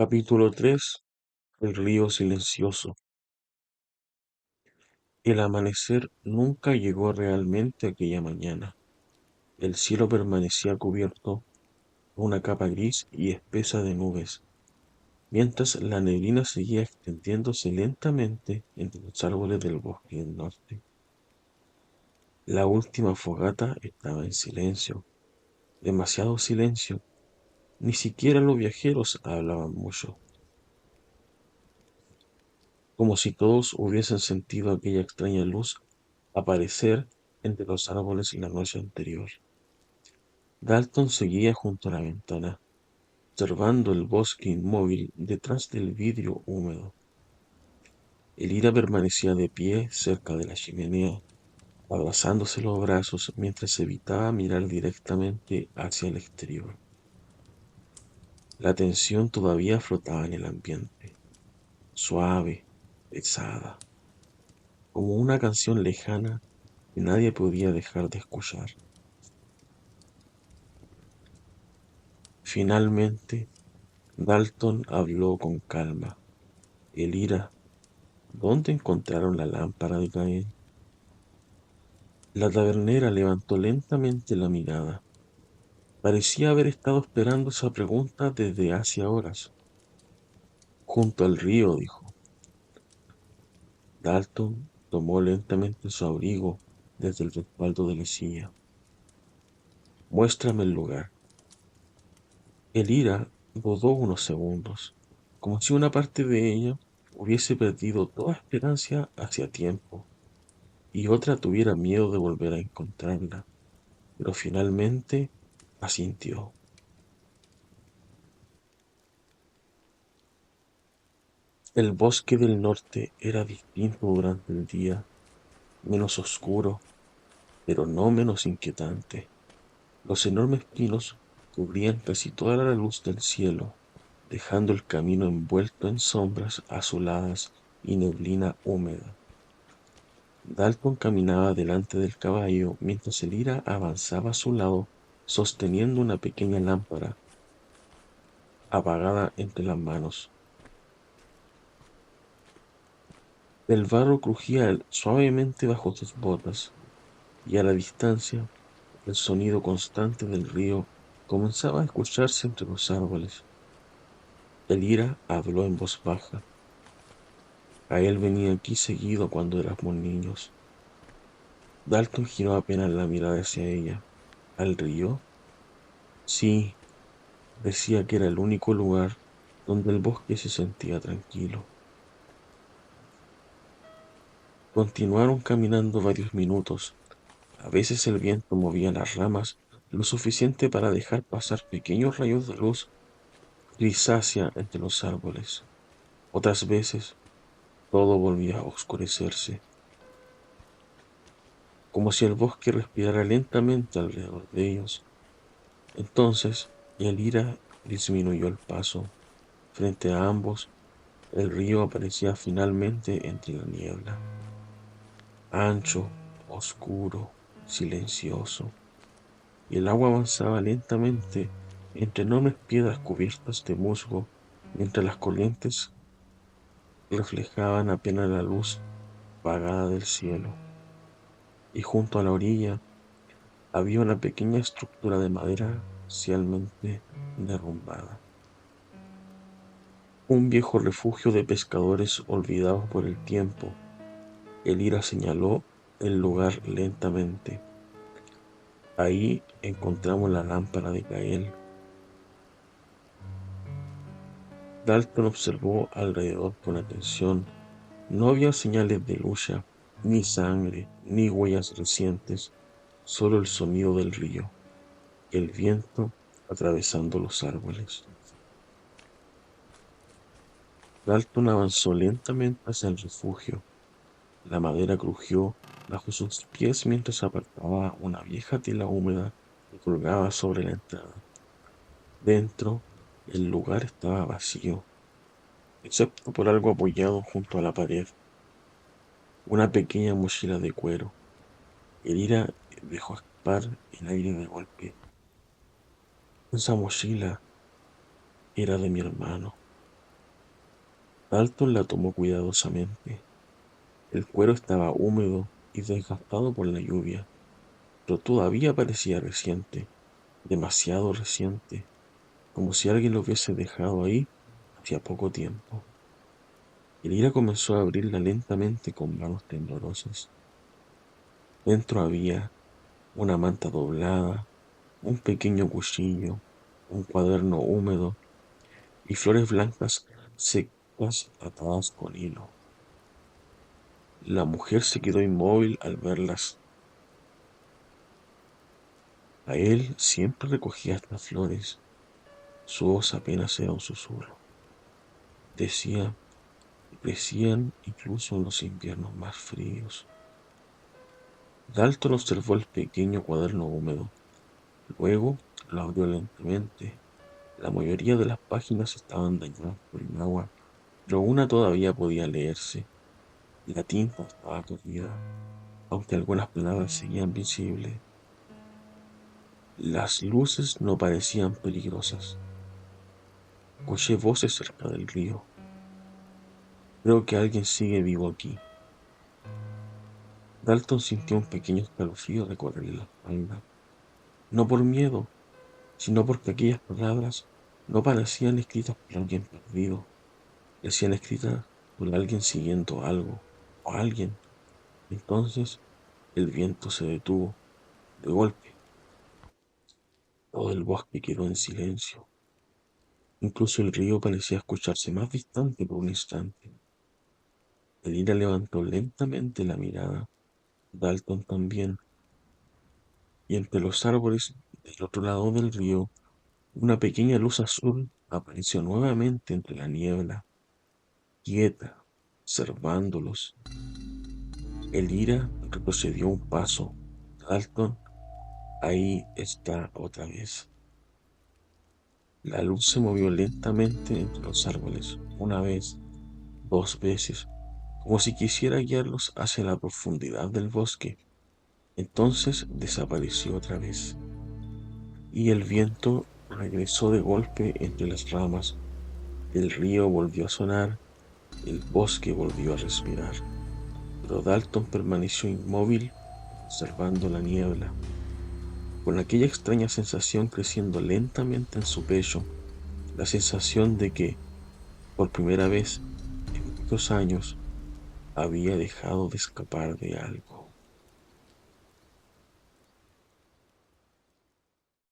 Capítulo 3. El río silencioso. El amanecer nunca llegó realmente aquella mañana. El cielo permanecía cubierto por una capa gris y espesa de nubes, mientras la neblina seguía extendiéndose lentamente entre los árboles del bosque del norte. La última fogata estaba en silencio, demasiado silencio. Ni siquiera los viajeros hablaban mucho, como si todos hubiesen sentido aquella extraña luz aparecer entre los árboles la noche anterior. Dalton seguía junto a la ventana, observando el bosque inmóvil detrás del vidrio húmedo. Elira permanecía de pie cerca de la chimenea, abrazándose los brazos mientras evitaba mirar directamente hacia el exterior. La tensión todavía flotaba en el ambiente, suave, pesada, como una canción lejana que nadie podía dejar de escuchar. Finalmente, Dalton habló con calma. Elira, ¿dónde encontraron la lámpara de Caín? La tabernera levantó lentamente la mirada. Parecía haber estado esperando esa pregunta desde hace horas. Junto al río, dijo. Dalton tomó lentamente su abrigo desde el respaldo de la silla. Muéstrame el lugar. Elira dudó unos segundos, como si una parte de ella hubiese perdido toda esperanza hacía tiempo y otra tuviera miedo de volver a encontrarla, pero finalmente asintió. El bosque del norte era distinto durante el día, menos oscuro, pero no menos inquietante. Los enormes pinos cubrían casi toda la luz del cielo, dejando el camino envuelto en sombras azuladas y neblina húmeda. Dalton caminaba delante del caballo mientras Elira avanzaba a su lado, sosteniendo una pequeña lámpara apagada entre las manos. El barro crujía suavemente bajo sus botas, y a la distancia el sonido constante del río comenzaba a escucharse entre los árboles. Elira habló en voz baja. A él venía aquí seguido cuando éramos niños. Dalton giró apenas la mirada hacia ella. ¿Al río? Sí, decía que era el único lugar donde el bosque se sentía tranquilo. Continuaron caminando varios minutos. A veces el viento movía las ramas lo suficiente para dejar pasar pequeños rayos de luz grisácea entre los árboles. Otras veces todo volvía a oscurecerse, como si el bosque respirara lentamente alrededor de ellos. Entonces Elira disminuyó el paso. Frente a ambos, el río aparecía finalmente entre la niebla, ancho, oscuro, silencioso, y el agua avanzaba lentamente entre enormes piedras cubiertas de musgo, mientras las corrientes reflejaban apenas la luz apagada del cielo. Y junto a la orilla había una pequeña estructura de madera parcialmente derrumbada. Un viejo refugio de pescadores olvidados por el tiempo. Elira señaló el lugar lentamente. Ahí encontramos la lámpara de Gael. Dalton observó alrededor con atención. No había señales de lucha, ni sangre, ni huellas recientes, solo el sonido del río, el viento atravesando los árboles. Dalton avanzó lentamente hacia el refugio. La madera crujió bajo sus pies mientras apartaba una vieja tela húmeda que colgaba sobre la entrada. Dentro, el lugar estaba vacío, excepto por algo apoyado junto a la pared, una pequeña mochila de cuero. Elira dejó escapar el aire de golpe. Esa mochila era de mi hermano. Dalton la tomó cuidadosamente. El cuero estaba húmedo y desgastado por la lluvia, pero todavía parecía reciente, demasiado reciente, como si alguien lo hubiese dejado ahí hacía poco tiempo. Elira comenzó a abrirla lentamente con manos temblorosas. Dentro había una manta doblada, un pequeño cuchillo, un cuaderno húmedo y flores blancas secas atadas con hilo. La mujer se quedó inmóvil al verlas. A él siempre recogía estas flores. Su voz apenas era un susurro. Decía que crecían incluso en los inviernos más fríos. Dalton observó el pequeño cuaderno húmedo. Luego lo abrió lentamente. La mayoría de las páginas estaban dañadas por el agua, pero una todavía podía leerse. La tinta estaba corrida, aunque algunas palabras seguían visibles. Las luces no parecían peligrosas. Escuché voces cerca del río. Creo que alguien sigue vivo aquí. Dalton sintió un pequeño escalofrío recorrerle la espalda. No por miedo, sino porque aquellas palabras no parecían escritas por alguien perdido. Parecían escritas por alguien siguiendo algo o alguien. Entonces el viento se detuvo. De golpe, todo el bosque quedó en silencio. Incluso el río parecía escucharse más distante por un instante. Elira levantó lentamente la mirada. Dalton también. Y entre los árboles del otro lado del río, una pequeña luz azul apareció nuevamente entre la niebla, quieta, observándolos. Elira retrocedió un paso. Dalton, ahí está otra vez. La luz se movió lentamente entre los árboles, una vez, dos veces, como si quisiera guiarlos hacia la profundidad del bosque. Entonces desapareció otra vez, y el viento regresó de golpe entre las ramas. El río volvió a sonar, el bosque volvió a respirar, pero Dalton permaneció inmóvil, observando la niebla, con aquella extraña sensación creciendo lentamente en su pecho, la sensación de que, por primera vez en muchos años, había dejado de escapar de algo.